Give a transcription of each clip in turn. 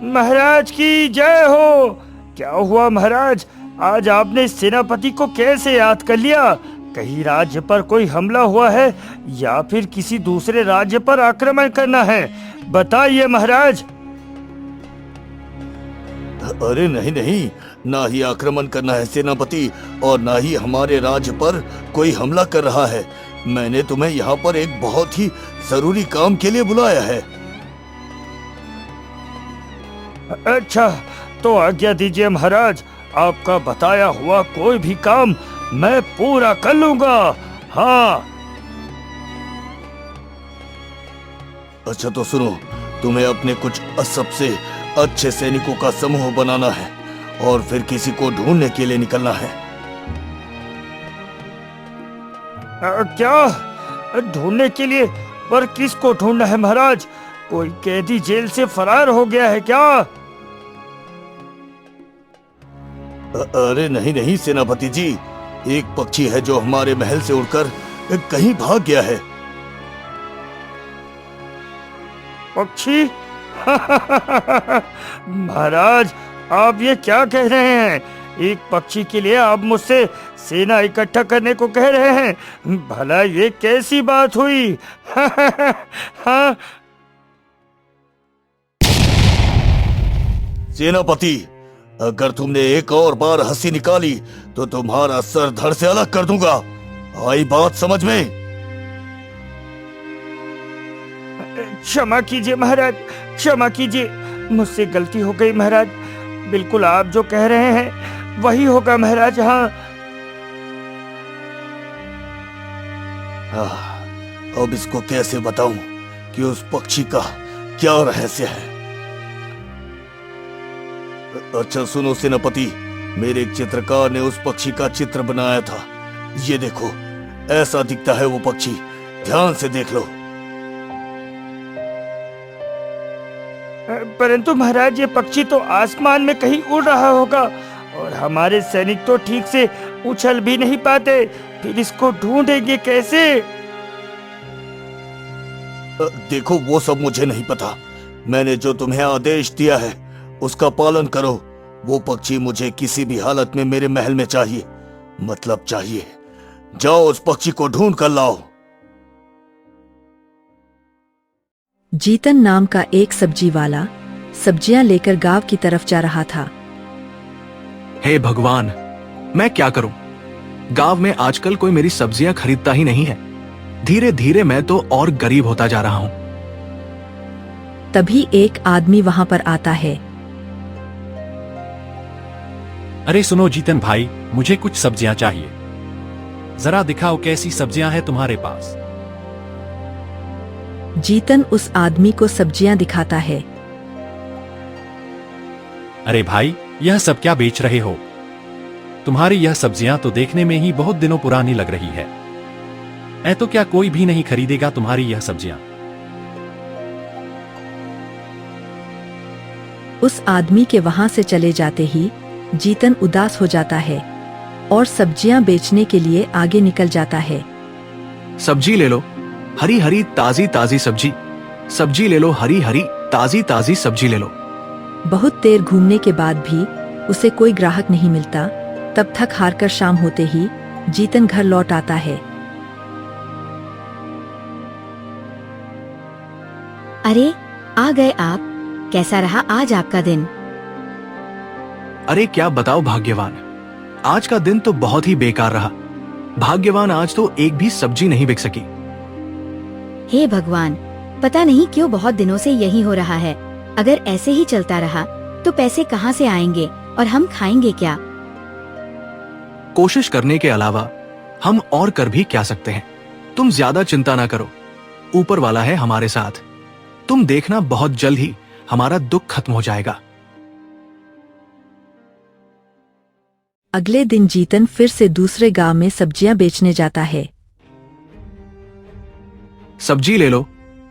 महाराज की जय हो। क्या हुआ महाराज, आज आपने सेनापति को कैसे याद कर लिया? कहीं राज्य पर कोई हमला हुआ है या फिर किसी दूसरे राज्य पर आक्रमण करना है? बताइए महाराज। अरे नहीं नहीं, ना ही आक्रमण करना है सेनापति, और ना ही हमारे राज्य पर कोई हमला कर रहा है। मैंने तुम्हें यहाँ पर एक बहुत ही जरूरी काम के लिए बुलाया है। अच्छा, तो आज्ञा दीजिए महाराज, आपका बताया हुआ कोई भी काम मैं पूरा कर लूंगा। हाँ। अच्छा तो सुनो, तुम्हें अपने कुछ सबसे अच्छे सैनिकों का समूह बनाना है और फिर किसी को ढूंढने के लिए निकलना है। क्या ढूंढने के लिए? पर किसको ढूंढना है महाराज? कोई कैदी जेल से फरार हो गया है क्या? अरे नहीं नहीं सेनापति जी, एक पक्षी है जो हमारे महल से उड़कर कहीं भाग गया है। पक्षी? महाराज, आप ये क्या कह रहे हैं? एक पक्षी के लिए आप मुझसे सेना इकट्ठा करने को कह रहे हैं? भला ये कैसी बात हुई? हाँ। सेनापति, अगर तुमने एक और बार हंसी निकाली तो तुम्हारा सर धड़ से अलग कर दूंगा। आई बात समझ में? क्षमा कीजिए महाराज, क्षमा कीजिए, मुझसे गलती हो गई महाराज। बिल्कुल आप जो कह रहे हैं वही होगा महाराज। हाँ। अब इसको कैसे बताऊं कि उस पक्षी का क्या रहस्य है? अच्छा सुनो सेनापति, मेरे एक चित्रकार ने उस पक्षी का चित्र बनाया था। ये देखो, ऐसा दिखता है वो पक्षी, ध्यान से देख लो। परंतु महाराज, ये पक्षी तो आसमान में कहीं उड़ रहा होगा और हमारे सैनिक तो ठीक से उछल भी नहीं पाते, फिर इसको ढूंढेंगे कैसे? देखो, वो सब मुझे नहीं पता। मैंने जो तुम्हें आदेश दिया है उसका पालन करो। वो पक्षी मुझे किसी भी हालत में मेरे महल में चाहिए, मतलब चाहिए। जाओ उस पक्षी को ढूंढ कर लाओ। जीतन नाम का एक सब्जी वाला सब्जियां लेकर गांव की तरफ जा रहा था। हे भगवान, मैं क्या करूं? गांव में आजकल कोई मेरी सब्जियां खरीदता ही नहीं है। धीरे धीरे मैं तो और गरीब होता जा रहा हूं। तभी एक आदमी वहां पर आता है। अरे सुनो जीतन भाई, मुझे कुछ सब्जियां चाहिए। जरा दिखाओ कैसी सब्जियां हैं तुम्हारे पास। जीतन उस आदमी को सब्जियां दिखाता है। अरे भाई, यह सब क्या बेच रहे हो? तुम्हारी यह सब्जियां तो देखने में ही बहुत दिनों पुरानी लग रही है। तो क्या कोई भी नहीं खरीदेगा तुम्हारी यह सब्जियां? उस आदमी के वहां से चले जाते ही जीतन उदास हो जाता है और सब्जियां बेचने के लिए आगे निकल जाता है। सब्जी ले लो, हरी हरी ताजी ताजी सब्जी। सब्जी ले लो, हरी हरी ताजी ताजी सब्जी ले लो। बहुत देर घूमने के बाद भी उसे कोई ग्राहक नहीं मिलता। तब थक हार कर शाम होते ही जीतन घर लौट आता है। अरे, आ गए आप। कैसा रहा आज आपका दिन? अरे क्या बताओ भाग्यवान, आज का दिन तो बहुत ही बेकार रहा। भाग्यवान, आज तो एक भी सब्जी नहीं बिक सकी। हे भगवान, पता नहीं क्यों बहुत दिनों से यही हो रहा है। अगर ऐसे ही चलता रहा तो पैसे कहाँ से आएंगे और हम खाएंगे क्या? कोशिश करने के अलावा हम और कर भी क्या सकते हैं? तुम ज्यादा चिंता ना करो, ऊपर वाला है हमारे साथ। तुम देखना, बहुत जल्द ही हमारा दुख खत्म हो जाएगा। अगले दिन जीतन फिर से दूसरे गांव में सब्जियां बेचने जाता है। सब्जी ले लो,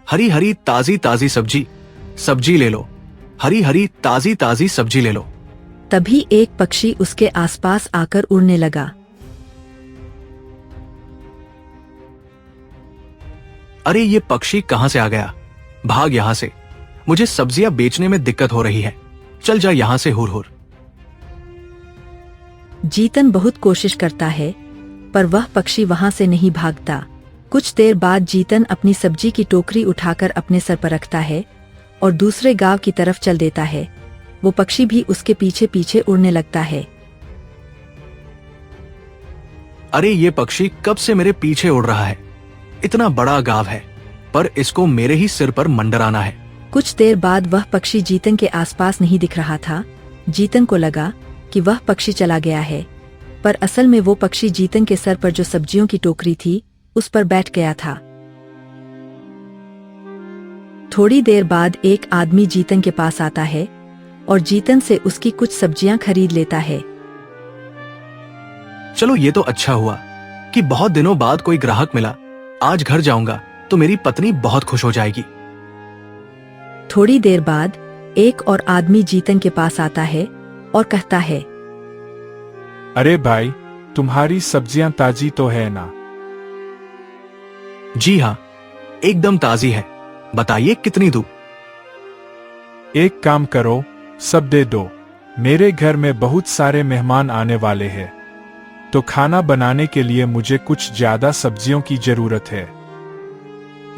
हरी हरी ताजी ताजी सब्जी। सब्जी ले लो, हरी हरी ताजी ताजी सब्जी ले लो। तभी एक पक्षी उसके आसपास आकर उड़ने लगा। अरे ये पक्षी कहां से आ गया? भाग यहां से, मुझे सब्जियां बेचने में दिक्कत हो रही है। चल जा यहाँ से हुर हुर। जीतन बहुत कोशिश करता है पर वह पक्षी वहां से नहीं भागता। कुछ देर बाद जीतन अपनी सब्जी की टोकरी उठाकर अपने सर पर रखता है और दूसरे गांव की तरफ चल देता है। वो पक्षी भी उसके पीछे पीछे उड़ने लगता है। अरे ये पक्षी कब से मेरे पीछे उड़ रहा है? इतना बड़ा गांव है पर इसको मेरे ही सिर पर मंडराना है। कुछ देर बाद वह पक्षी जीतन के आसपास नहीं दिख रहा था। जीतन को लगा कि वह पक्षी चला गया है, पर असल में वो पक्षी जीतन के सर पर जो सब्जियों की टोकरी थी उस पर बैठ गया था। थोड़ी देर बाद एक आदमी जीतन के पास आता है और जीतन से उसकी कुछ सब्जियां खरीद लेता है। चलो ये तो अच्छा हुआ कि बहुत दिनों बाद कोई ग्राहक मिला। आज घर जाऊंगा तो मेरी पत्नी बहुत खुश हो जाएगी। थोड़ी देर बाद एक और आदमी जीतन के पास आता है और कहता है, अरे भाई, तुम्हारी सब्जियां ताजी तो है ना? जी हाँ, एकदम ताजी है। बताइए कितनी दूं? एक काम करो, सब दे दो। मेरे घर में बहुत सारे मेहमान आने वाले हैं, तो खाना बनाने के लिए मुझे कुछ ज्यादा सब्जियों की जरूरत है।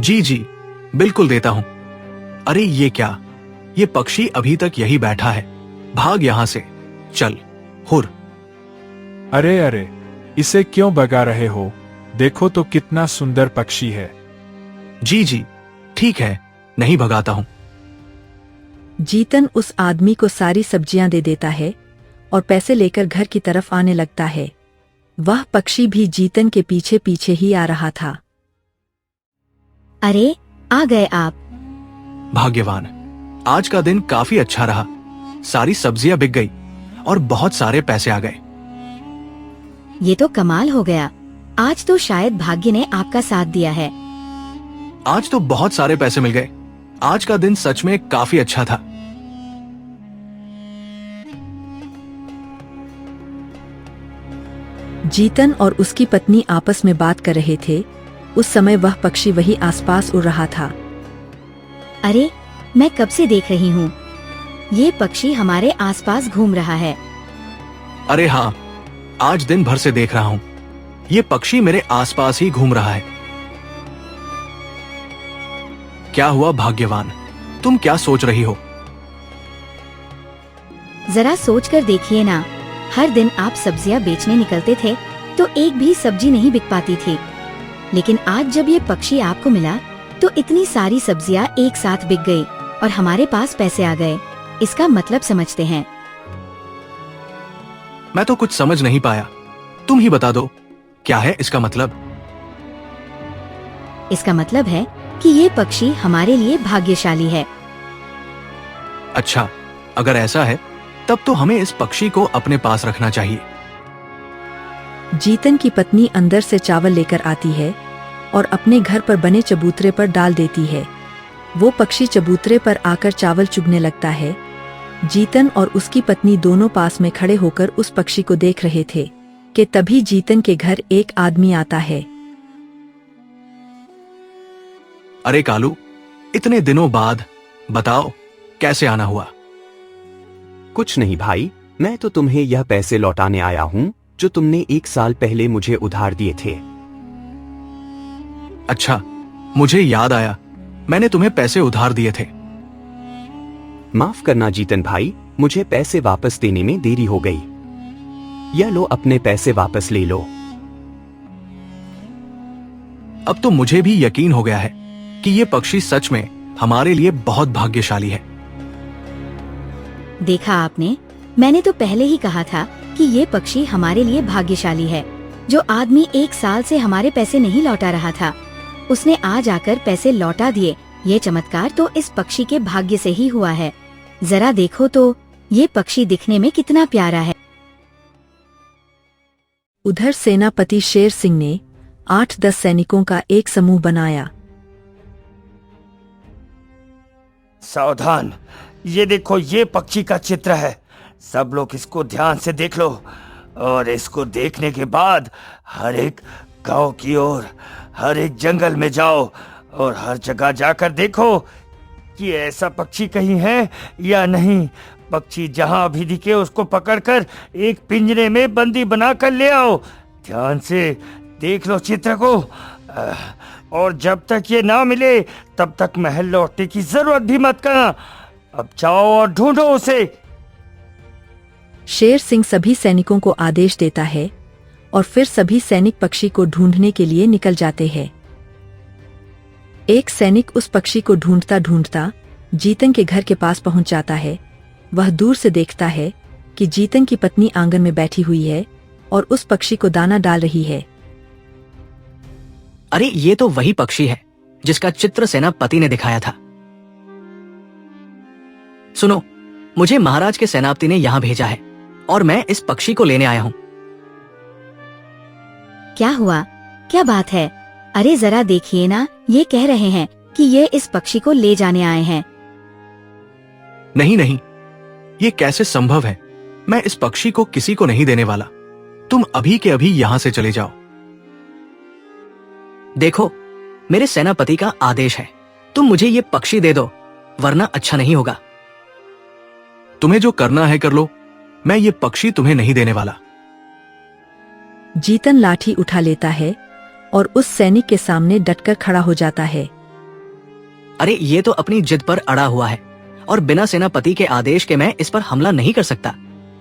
जी जी, बिल्कुल देता हूं। अरे ये क्या, ये पक्षी अभी तक यही बैठा है। भाग यहां से, चल हुर। अरे अरे, इसे क्यों भगा रहे हो? देखो तो कितना सुंदर पक्षी है। जी जी, ठीक है, नहीं भगाता हूं। जीतन उस आदमी को सारी सब्जियां दे देता है और पैसे लेकर घर की तरफ आने लगता है। वह पक्षी भी जीतन के पीछे पीछे ही आ रहा था। अरे, आ गए आप। भाग्यवान, आज का दिन काफी अच्छा रहा। सारी सब्जियां बिक गई और बहुत सारे पैसे आ गए। ये तो कमाल हो गया। आज तो शायद भाग्य ने आपका साथ दिया है। आज तो बहुत सारे पैसे मिल गए। आज का दिन सच में काफी अच्छा था। जीतन और उसकी पत्नी आपस में बात कर रहे थे। उस समय वह पक्षी वही आसपास उड़ रहा था। अरे, मैं कब से देख रही हूँ, ये पक्षी हमारे आसपास घूम रहा है। अरे हाँ, आज दिन भर से देख रहा हूँ। ये पक्षी मेरे आसपास ही घूम रहा है। क्या हुआ भाग्यवान, तुम क्या सोच रही हो? जरा सोच कर देखिए ना, हर दिन आप सब्जियां बेचने निकलते थे तो एक भी सब्जी नहीं बिक पाती थी, लेकिन आज जब ये पक्षी आपको मिला तो इतनी सारी सब्जियां एक साथ बिक गई और हमारे पास पैसे आ गए। इसका मतलब समझते हैं? मैं तो कुछ समझ नहीं पाया, तुम ही बता दो, क्या है इसका मतलब? इसका मतलब है कि ये पक्षी हमारे लिए भाग्यशाली है। अच्छा, अगर ऐसा है तब तो हमें इस पक्षी को अपने पास रखना चाहिए। जीतन की पत्नी अंदर से चावल लेकर आती है और अपने घर पर बने चबूतरे पर डाल देती है। वो पक्षी चबूतरे पर आकर चावल चुगने लगता है। जीतन और उसकी पत्नी दोनों पास में खड़े होकर उस पक्षी को देख रहे थे कि तभी जीतन के घर एक आदमी आता है। अरे कालू, इतने दिनों बाद बताओ, कैसे आना हुआ? कुछ नहीं भाई, मैं तो तुम्हें यह पैसे लौटाने आया हूँ जो तुमने 1 साल पहले मुझे उधार दिए थे। अच्छा, मुझे याद आया, मैंने तुम्हें पैसे उधार दिए थे। माफ करना जीतन भाई, मुझे पैसे वापस देने में देरी हो गई। यह लो, अपने पैसे वापस ले लो। अब तो मुझे भी यकीन हो गया है कि ये पक्षी सच में हमारे लिए बहुत भाग्यशाली है। देखा आपने, मैंने तो पहले ही कहा था कि ये पक्षी हमारे लिए भाग्यशाली है। जो आदमी 1 साल से हमारे पैसे नहीं लौटा रहा था, उसने आज आकर पैसे लौटा दिए। ये चमत्कार तो इस पक्षी के भाग्य से ही हुआ है। जरा देखो तो, ये पक्षी दिखने में कितना प्यारा है। उधर सेनापति शेर सिंह ने 8-10 सैनिकों का एक समूह बनाया। सावधान, ये देखो, ये पक्षी का चित्र है। सब लोग इसको ध्यान से देख लो और इसको देखने के बाद हर एक गांव की ओर, हर एक जंगल में जाओ और हर जगह जाकर देखो कि ऐसा पक्षी कहीं है या नहीं। पक्षी जहां भी दिखे उसको पकड़कर एक पिंजरे में बंदी बना कर ले आओ। ध्यान से देख लो चित्र को। और जब तक ये ना मिले तब तक महल लौटने की जरूरत भी मत करना। अब जाओ और ढूंढो उसे। शेर सिंह सभी सैनिकों को आदेश देता है और फिर सभी सैनिक पक्षी को ढूंढने के लिए निकल जाते हैं। एक सैनिक उस पक्षी को ढूंढता ढूंढता जीतन के घर के पास पहुंच जाता है। वह दूर से देखता है कि जीतन की पत्नी आंगन में बैठी हुई है और उस पक्षी को दाना डाल रही है। अरे ये तो वही पक्षी है जिसका चित्र सेनापति ने दिखाया था। सुनो, मुझे महाराज के सेनापति ने यहां भेजा है और मैं इस पक्षी को लेने आया हूं। क्या हुआ? क्या बात है? अरे जरा देखिए ना, ये कह रहे हैं कि ये इस पक्षी को ले जाने आए हैं। नहीं नहीं, ये कैसे संभव है? मैं इस पक्षी को किसी को नहीं देने वाला। तुम अभी के अभी यहां से चले जाओ। देखो, मेरे सेनापति का आदेश है, तुम मुझे ये पक्षी दे दो, वरना अच्छा नहीं होगा। तुम्हें जो करना है कर लो, मैं ये पक्षी तुम्हें नहीं देने वाला। जीतन लाठी उठा लेता है और उस सैनिक के सामने डटकर खड़ा हो जाता है। अरे ये तो अपनी जिद पर अड़ा हुआ है और बिना सेनापति के आदेश के मैं इस पर हमला नहीं कर सकता,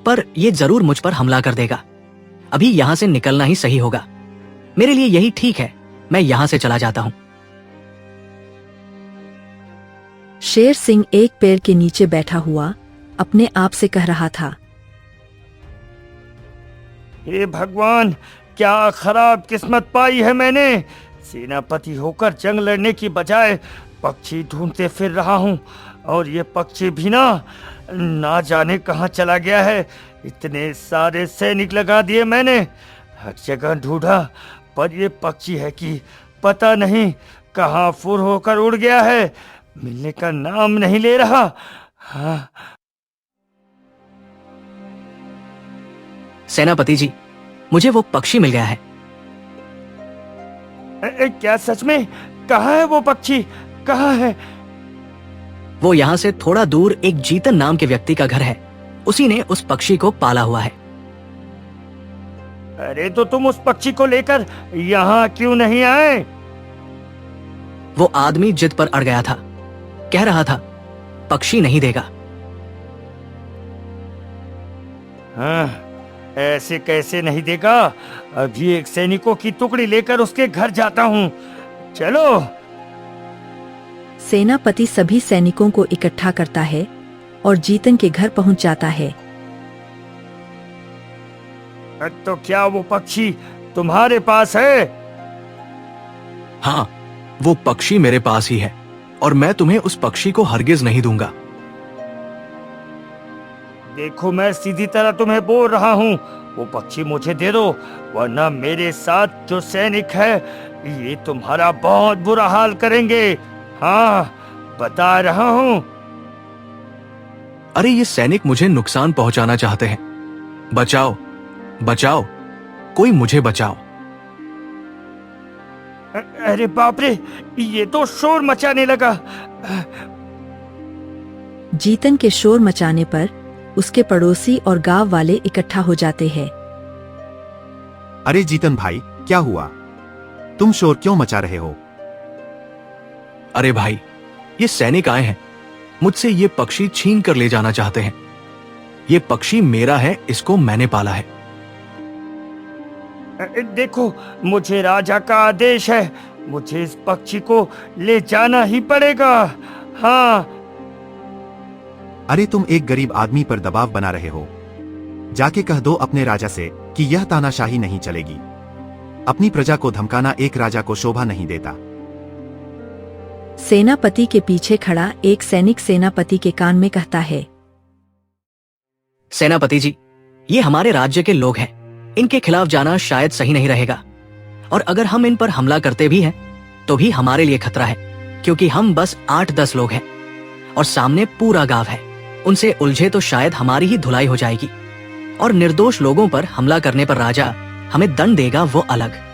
पर ये जरूर मुझ पर हमला कर देगा। अभी यहां से निकलना ही सही होगा। मेरे लिए यही ठीक है, मैं यहां से चला जाता हूं। शेर सिंह एक पेड़ के नीचे बैठा हुआ अपने आप से कह रहा था, हे भगवान, क्या खराब किस्मत पाई है मैंने। सेनापति होकर जंग लड़ने की बजाय पक्षी ढूंढते फिर रहा हूँ और ये पक्षी भी ना जाने कहाँ चला गया है। इतने सारे सैनिक लगा दिए मैंने, हर जगह ढूंढा, पर ये पक्षी है कि पता नहीं कहाँ फुर होकर उड़ गया है, मिलने का नाम नहीं ले रहा। हाँ। सेनापति जी, मुझे वो पक्षी मिल गया है। क्या सच में? कहाँ है वो पक्षी? कहाँ है? वो यहाँ से थोड़ा दूर एक जीतन नाम के व्यक्ति का घर है, उसी ने उस पक्षी को पाला हुआ है। अरे तो तुम उस पक्षी को लेकर यहाँ क्यों नहीं आए? वो आदमी जिद पर अड़ गया था, कह रहा था पक्षी नहीं देगा। हाँ, ऐसे कैसे नहीं देगा? अभी एक सैनिकों की टुकड़ी लेकर उसके घर जाता हूँ। चलो। सेनापति सभी सैनिकों को इकट्ठा करता है और जीतन के घर पहुंच जाता है। तो क्या वो पक्षी तुम्हारे पास है? हाँ, वो पक्षी मेरे पास ही है और मैं तुम्हें उस पक्षी को हरगिज नहीं दूंगा। देखो, मैं सीधी तरह तुम्हें बोल रहा हूँ, वो पक्षी मुझे दे दो, वरना मेरे साथ जो सैनिक है ये तुम्हारा बहुत बुरा हाल करेंगे। हाँ, बता रहा हूँ। अरे ये सैनिक मुझे नुकसान पहुंचाना चाहते हैं। बचाओ, बचाओ, कोई मुझे बचाओ। अरे बाप रे, ये तो शोर मचाने लगा। जीतन के शोर मचाने पर उसके पड़ोसी और गांव वाले इकट्ठा हो जाते हैं। अरे जीतन भाई, क्या हुआ? तुम शोर क्यों मचा रहे हो? अरे भाई, ये सैनिक आए हैं, मुझसे ये पक्षी छीन कर ले जाना चाहते हैं। ये पक्षी मेरा है, इसको मैंने पाला है। देखो, मुझे राजा का आदेश है, मुझे इस पक्षी को ले जाना ही पड़ेगा। हाँ। अरे तुम एक गरीब आदमी पर दबाव बना रहे हो। जाके कह दो अपने राजा से कि यह तानाशाही नहीं चलेगी। अपनी प्रजा को धमकाना एक राजा को शोभा नहीं देता। सेनापति के पीछे खड़ा एक सैनिक सेनापति के कान में कहता है, सेनापति जी, ये हमारे राज्य के लोग हैं, इनके खिलाफ जाना शायद सही नहीं रहेगा। और अगर हम इन पर हमला करते भी हैं तो भी हमारे लिए खतरा है, क्योंकि हम बस 8-10 लोग हैं और सामने पूरा गांव है। उनसे उलझे तो शायद हमारी ही धुलाई हो जाएगी, और निर्दोष लोगों पर हमला करने पर राजा हमें दंड देगा, वो अलग।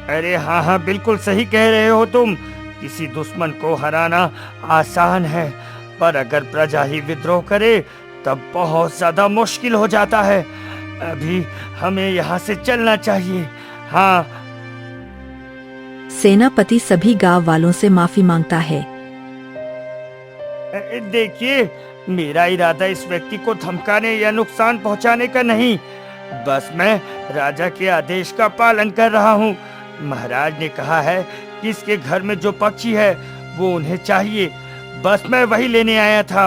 अरे हाँ हाँ, बिल्कुल सही कह रहे हो तुम। किसी दुश्मन को हराना आसान है, पर अगर प्रजा ही विद्रोह करे तब बहुत ज्यादा मुश्किल हो जाता है। अभी हमें यहाँ से चलना चाहिए। हाँ। सेनापति सभी गांव वालों से माफी मांगता है। देखिए, मेरा इरादा इस व्यक्ति को धमकाने या नुकसान पहुंचाने का नहीं, बस मैं राजा के आदेश का पालन कर रहा हूँ। महाराज ने कहा है कि इसके घर में जो पक्षी है वो उन्हें चाहिए, बस मैं वही लेने आया था।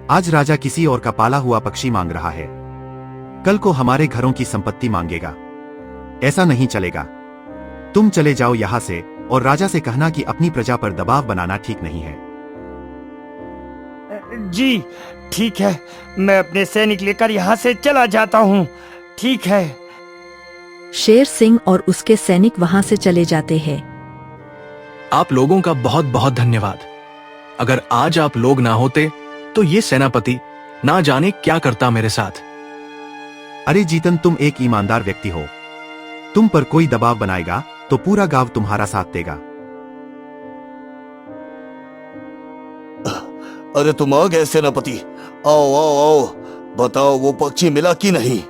आज राजा किसी और का पाला हुआ पक्षी मांग रहा है, कल को हमारे घरों की संपत्ति मांगेगा। ऐसा नहीं चलेगा। तुम चले जाओ यहाँ से और राजा से कहना कि अपनी प्रजा पर दबाव बनाना ठीक नहीं है। जी ठीक है, मैं अपने सैनिक लेकर यहाँ से चला जाता हूँ। ठीक है। शेर सिंह और उसके सैनिक वहां से चले जाते हैं। आप लोगों का बहुत बहुत धन्यवाद। अगर आज आप लोग ना होते तो ये सेनापति ना जाने क्या करता मेरे साथ। अरे जीतन, तुम एक ईमानदार व्यक्ति हो। तुम पर कोई दबाव बनाएगा तो पूरा गांव तुम्हारा साथ देगा। अरे तुम आ गए सेनापति। आओ आओ आओ, बताओ वो पक्षी मिला कि नहीं?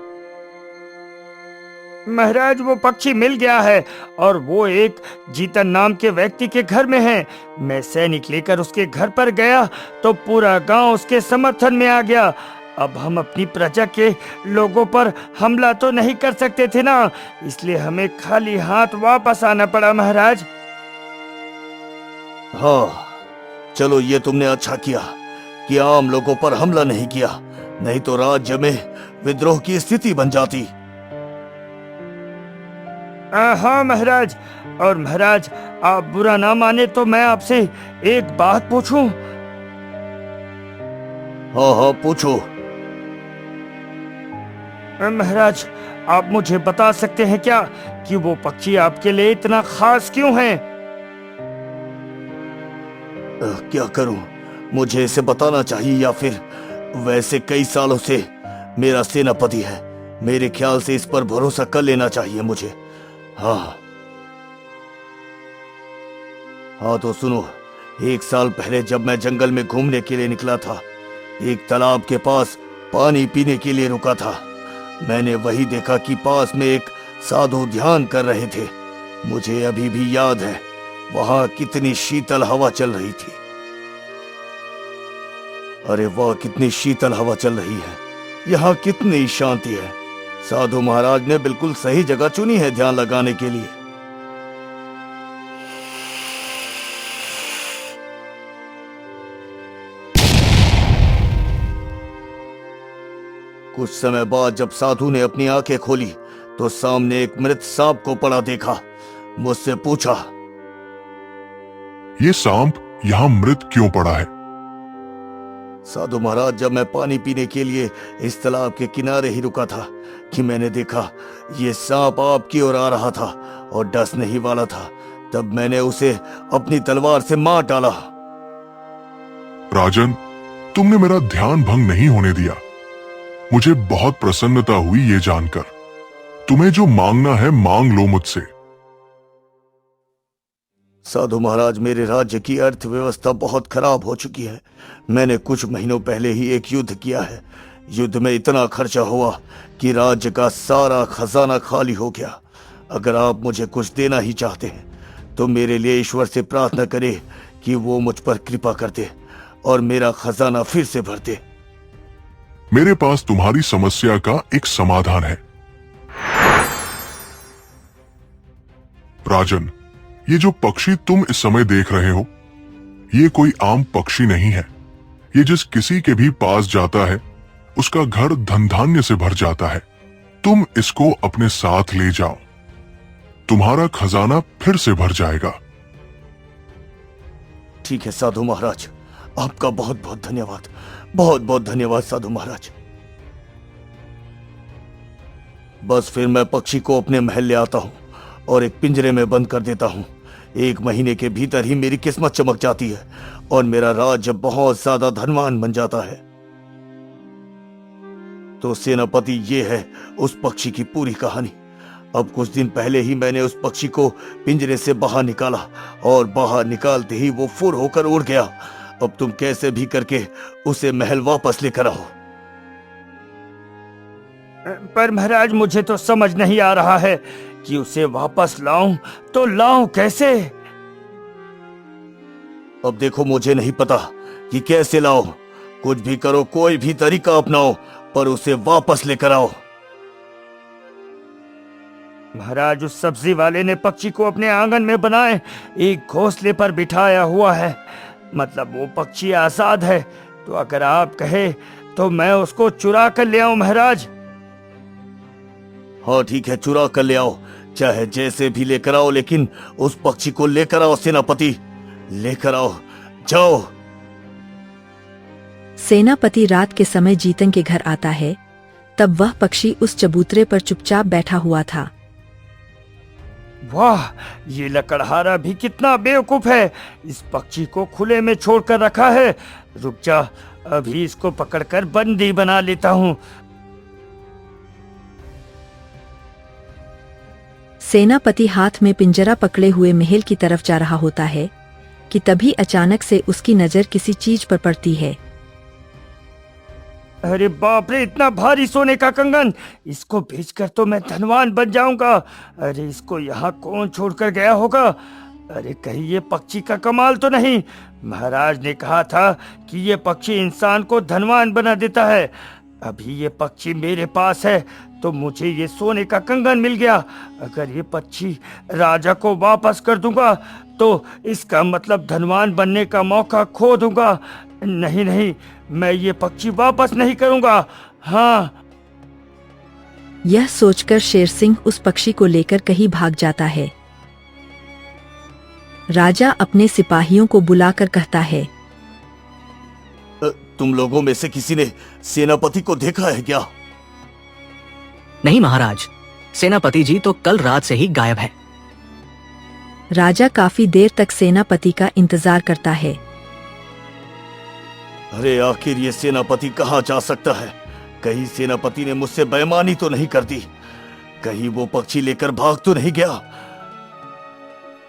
महाराज, वो पक्षी मिल गया है और वो एक जीतन नाम के व्यक्ति के घर में है। मैं सैनिक लेकर उसके घर पर गया तो पूरा गांव उसके समर्थन में आ गया। अब हम अपनी प्रजा के लोगों पर हमला तो नहीं कर सकते थे ना, इसलिए हमें खाली हाथ वापस आना पड़ा महाराज। हाँ, चलो ये तुमने अच्छा किया कि आम लोगों पर हमला नहीं किया, नहीं तो राज्य में विद्रोह की स्थिति बन जाती। हाँ महाराज। और महाराज, आप बुरा ना माने तो मैं आपसे एक बात पूछूं? हाँ हाँ, पूछो। महाराज, आप मुझे बता सकते हैं क्या कि वो पक्षी आपके लिए इतना खास क्यों है? क्या करूं, मुझे इसे बताना चाहिए या फिर? वैसे कई सालों से मेरा सेनापति है, मेरे ख्याल से इस पर भरोसा कर लेना चाहिए मुझे। हाँ हाँ, तो सुनो। एक साल पहले जब मैं जंगल में घूमने के लिए निकला था, एक तालाब के पास पानी पीने के लिए रुका था। मैंने वही देखा कि पास में एक साधु ध्यान कर रहे थे। मुझे अभी भी याद है वहां कितनी शीतल हवा चल रही थी। अरे वाह, कितनी शीतल हवा चल रही है, यहाँ कितनी शांति है। साधु महाराज ने बिल्कुल सही जगह चुनी है ध्यान लगाने के लिए। कुछ समय बाद जब साधु ने अपनी आंखें खोली तो सामने एक मृत सांप को पड़ा देखा। मुझसे पूछा, ये सांप यहाँ मृत क्यों पड़ा है? साधु महाराज, जब मैं पानी पीने के लिए इस तालाब के किनारे ही रुका था कि मैंने देखा ये सांप आपकी ओर आ रहा था और डसने ही वाला था। तब मैंने उसे अपनी तलवार से मार डाला। राजन, तुमने मेरा ध्यान भंग नहीं होने दिया। मुझे बहुत प्रसन्नता हुई ये जानकर। तुम्हें जो मांगना है मांग लो मुझसे। साधु महाराज, मेरे राज्य की अर्थव्यवस्था बहुत खराब हो चुकी है। मैंने कुछ महीनों पहले ही एक युद्ध किया है। युद्ध में इतना खर्चा हुआ कि राज्य का सारा खजाना खाली हो गया। अगर आप मुझे कुछ देना ही चाहते हैं तो मेरे लिए ईश्वर से प्रार्थना करें कि वो मुझ पर कृपा कर दे और मेरा खजाना फिर से भर दे। मेरे पास तुम्हारी समस्या का एक समाधान है। राजन, ये जो पक्षी तुम इस समय देख रहे हो, ये कोई आम पक्षी नहीं है। ये जिस किसी के भी पास जाता है उसका घर धन धान्य से भर जाता है। तुम इसको अपने साथ ले जाओ, तुम्हारा खजाना फिर से भर जाएगा। ठीक है साधु महाराज, आपका बहुत बहुत धन्यवाद। बहुत बहुत धन्यवाद साधु महाराज। बस फिर मैं पक्षी को अपने महल ले आता हूं और एक पिंजरे में बंद कर देता हूं। 1 महीने के भीतर ही मेरी किस्मत चमक जाती है और मेरा राज्य बहुत ज्यादा धनवान बन जाता है। तो सेनापति, ये है उस पक्षी की पूरी कहानी। अब कुछ दिन पहले ही मैंने उस पक्षी को पिंजरे से बाहर निकाला और बाहर निकालते ही वो फुर होकर उड़ गया। अब तुम कैसे भी करके उसे महल वापस लेकर आओ। पर महाराज मुझे तो समझ नहीं आ रहा है कि उसे वापस लाऊं तो लाऊं कैसे। अब देखो, मुझे नहीं पता कि कैसे लाओ। कुछ भी करो, कोई भी तरीका अपनाओ, पर उसे वापस लेकर आओ। महाराज उस सब्जी वाले ने पक्षी को अपने आंगन में बनाए एक घोंसले पर बिठाया हुआ है, मतलब वो पक्षी आजाद है। तो अगर आप कहे तो मैं उसको चुरा कर ले आऊं महाराज। हाँ ठीक है, चुरा कर ले आओ, चाहे जैसे भी लेकर आओ, लेकिन उस पक्षी को लेकर आओ सेनापति, लेकर आओ, जाओ। सेनापति रात के समय जीतन के घर आता है। तब वह पक्षी उस चबूतरे पर चुपचाप बैठा हुआ था। वाह, ये लकड़हारा भी कितना बेवकूफ है, इस पक्षी को खुले में छोड़कर रखा है। रुक जा, अभी इसको पकड़कर बंदी बना लेता हूँ। सेनापति हाथ में पिंजरा पकड़े हुए महल की तरफ जा रहा होता है कि तभी अचानक से उसकी नजर किसी चीज पर पड़ती है। अरे बाप रे, इतना भारी सोने का कंगन, इसको बेचकर तो मैं धनवान बन जाऊंगा। अरे इसको यहाँ कौन छोड़कर गया होगा। अरे कहीं ये पक्षी का कमाल तो नहीं। महाराज ने कहा था कि ये पक्षी इंसान को धनवान बना देता है। अभी ये पक्षी मेरे पास है तो मुझे ये सोने का कंगन मिल गया। अगर ये पक्षी राजा को वापस कर दूंगा तो इसका मतलब धनवान बनने का मौका खो दूंगा। नहीं नहीं, मैं ये पक्षी वापस नहीं करूंगा। हाँ। यह सोचकर शेर सिंह उस पक्षी को लेकर कहीं भाग जाता है। राजा अपने सिपाहियों को बुलाकर कहता है, तुम लोगों में से किसी ने सेनापति को देखा है क्या? नहीं महाराज, सेनापति जी तो कल रात से ही गायब है। राजा काफी देर तक सेनापति का इंतजार करता है। अरे आखिर ये सेनापति कहाँ जा सकता है? कहीं सेनापति ने मुझसे बेईमानी तो नहीं कर दी? कहीं वो पक्षी लेकर भाग तो नहीं गया?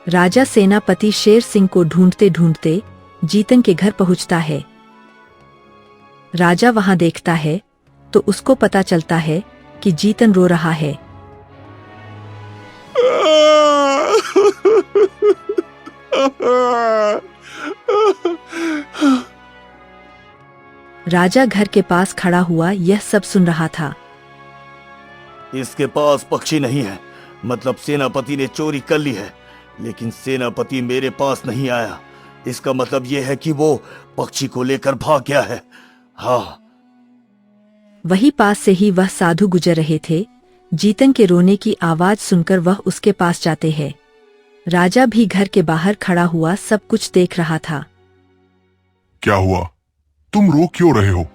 राजा सेनापति शेर सिंह को ढूंढते ढूंढते जीतन के घर पहुंचता है। राजा वहां देखता है तो उसको पता चलता है कि जीतन रो रहा है। राजा घर के पास खड़ा हुआ यह सब सुन रहा था। इसके पास पक्षी नहीं है, मतलब सेनापति ने चोरी कर ली है, लेकिन सेनापति मेरे पास नहीं आया। इसका मतलब यह है कि वो पक्षी को लेकर भाग गया है। हाँ। वही पास से ही वह साधु गुजर रहे थे। जीतन के रोने की आवाज सुनकर वह उसके पास जाते हैं। राजा भी घर के बाहर खड़ा हुआ सब कुछ देख रहा था। क्या हुआ? तुम रो क्यों रहे हो?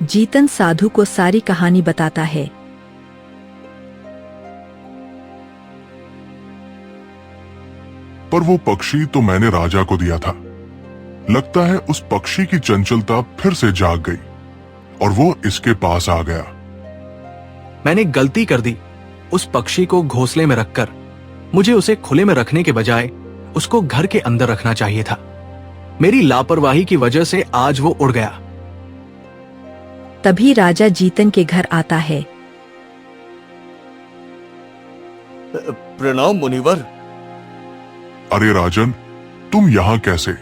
जीतन साधु को सारी कहानी बताता है। पर वो पक्षी तो मैंने राजा को दिया था। लगता है उस पक्षी की चंचलता फिर से जाग गई और वो इसके पास आ गया। मैंने गलती कर दी। उस पक्षी को घोंसले में रखकर मुझे उसे खुले में रखने के बजाय उसको घर के अंदर रखना चाहिए था। मेरी लापरवाही की वजह से आज वो उड़ गया। तभी राजा जीतन के घर आता है। प्रणाम मुनिवर। अरे राजन, तुम यहाँ कैसे?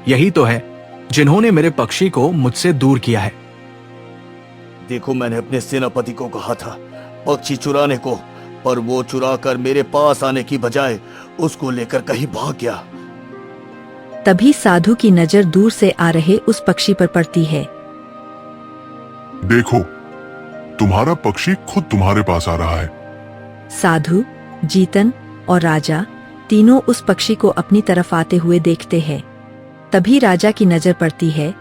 यही तो है जिन्होंने मेरे पक्षी को मुझसे दूर किया है। देखो, मैंने अपने सेनापति को कहा था पक्षी चुराने को, पर वो चुरा कर मेरे पास आने की बजाय उसको लेकर कहीं भाग गया। तभी साधु की नजर दूर से आ रहे उस पक्षी पर पड़ती है। देखो, तुम्हारा पक्षी खुद तुम्हारे पास आ रहा है। साधु, जीतन और राजा तीनों उस पक्षी को अपनी तरफ आते हुए देखते हैं। तभी राजा की नजर पड़ती है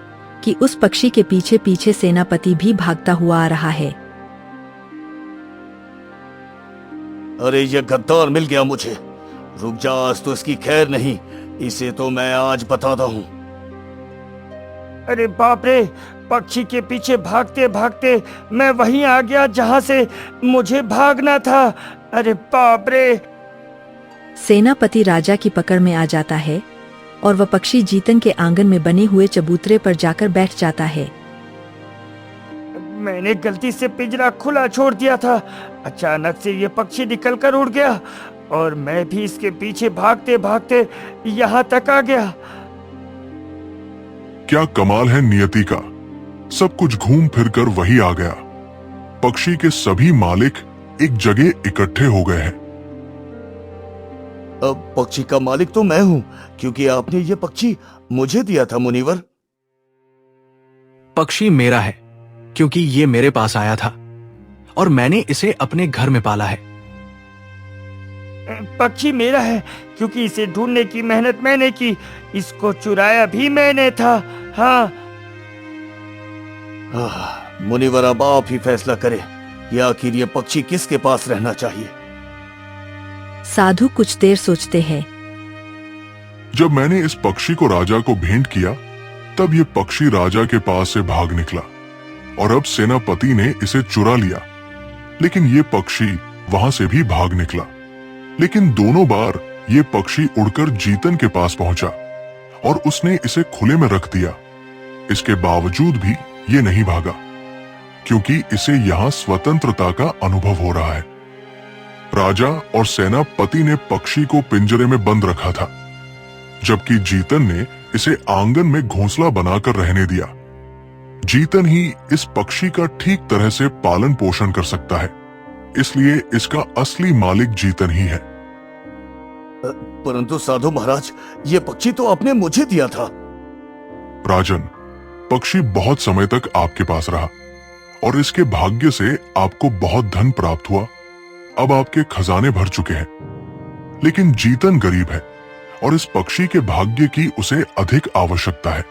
कि उस पक्षी के पीछे पीछे सेनापति भी भागता हुआ आ रहा है। अरे ये गद्दार मिल गया मुझे। रुक जा, आज तो इसकी खैर नहीं, इसे तो मैं आज बताता हूँ। अरे बाप रे, पक्षी के पीछे भागते भागते मैं वहीं आ गया जहां से मुझे भागना था। अरे बाप रे। सेनापति राजा की पकड़ में आ जाता है और वह पक्षी जीतन के आंगन में बने हुए चबूतरे पर जाकर बैठ जाता है। मैंने गलती से पिंजरा खुला छोड़ दिया था। अचानक से ये पक्षी निकलकर उड़ गया और मैं भी इसके पीछे भागते भागते यहाँ तक आ गया। क्या कमाल है नियति का, सब कुछ घूम फिर कर वही आ गया। पक्षी के सभी मालिक एक जगह इकट्ठे हो गए हैं। अब पक्षी का मालिक तो मैं हूँ, क्योंकि आपने ये पक्षी मुझे दिया था मुनिवर। पक्षी मेरा है क्योंकि ये मेरे पास आया था और मैंने इसे अपने घर में पाला है। पक्षी मेरा है क्योंकि इसे ढूंढने की मेहनत मैंने की, इसको चुराया भी मैंने था। हाँ मुनिवर, अब आप ही फैसला करें, या आखिर ये पक्षी किसके पास रहना चाहिए। साधु कुछ देर सोचते हैं। जब मैंने इस पक्षी को राजा को भेंट किया, तब ये पक्षी राजा के पास से भाग निकला और अब सेनापति ने इसे चुरा लिया। लेकिन ये पक्षी वहां से भी भाग निकला, लेकिन दोनों बार ये पक्षी उड़कर जीतन के पास पहुंचा और उसने इसे खुले में रख दिया। इसके बावजूद भी ये नहीं भागा, क्योंकि इसे यहाँ स्वतंत्रता का अनुभव हो रहा है। राजा और सेनापति ने पक्षी को पिंजरे में बंद रखा था, जबकि जीतन ने इसे आंगन में घोंसला बनाकर रहने दिया। जीतन ही इस पक्षी का ठीक तरह से पालन पोषण कर सकता है, इसलिए इसका असली मालिक जीतन ही है। परंतु साधु महाराज, ये पक्षी तो आपने मुझे दिया था। राजन, पक्षी बहुत समय तक आपके पास रहा और इसके भाग्य से आपको बहुत धन प्राप्त हुआ। अब आपके खजाने भर चुके हैं। लेकिन जीतन गरीब है और इस पक्षी के भाग्य की उसे अधिक आवश्यकता है।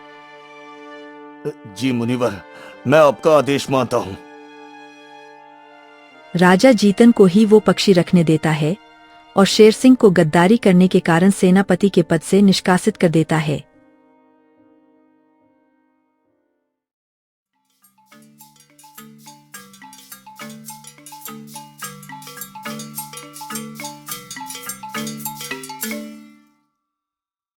जी मुनिवर, मैं आपका आदेश मानता हूँ। राजा जीतन को ही वो पक्षी रखने देता है और शेर सिंह को गद्दारी करने के कारण सेनापति के पद से निष्कासित कर देता है।